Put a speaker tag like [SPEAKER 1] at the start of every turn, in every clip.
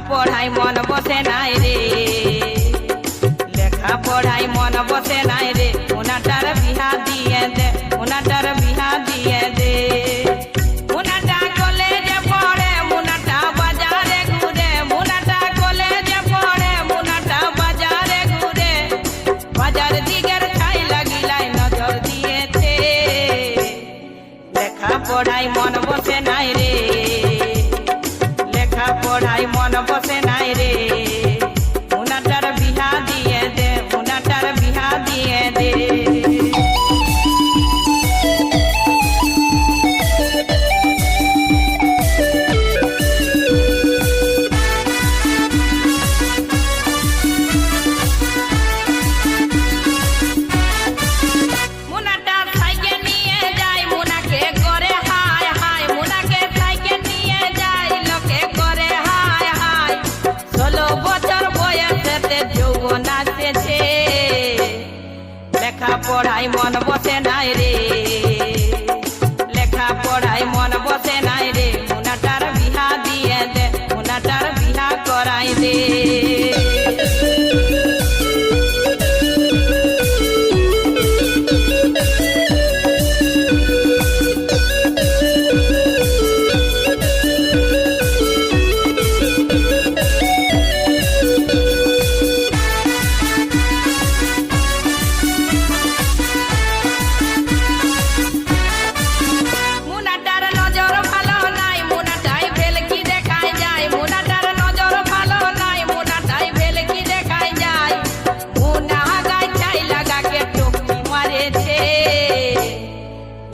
[SPEAKER 1] পড়াই মন বসে নাই রে, লেখা পড়াই মন বসে নাই রে, ওনাটার বিহা দিয়ে দে, ওনাটার বিহা দিয়ে দে। ওনাটা কলেজে পড়ে, ওনাটা বাজারে ঘুরে, ওনাটা কলেজে পড়ে, ওনাটা বাজারে ঘুরে, বাজার দিকের ছাই লাগিলাই নজর দিয়েছে। লেখা পড়াই মন বসে নাই রে, লেখা পড়াই মন বসে নাই রে, উনাটার বিহা দিয়ে দে, উনাটার বিহা দিয়ে দে। লেখা পড়াই মন বসে নাই রে, লেখা পড়াই মন বসে নাই রে, উনাটার বিহা দিয়ে দে, উনাটার বিহা করাই দে।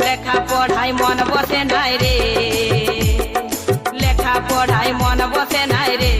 [SPEAKER 1] লেখা পড়াই মন বসে নাই রে, লেখা পড়াই মন বসে নাই রে।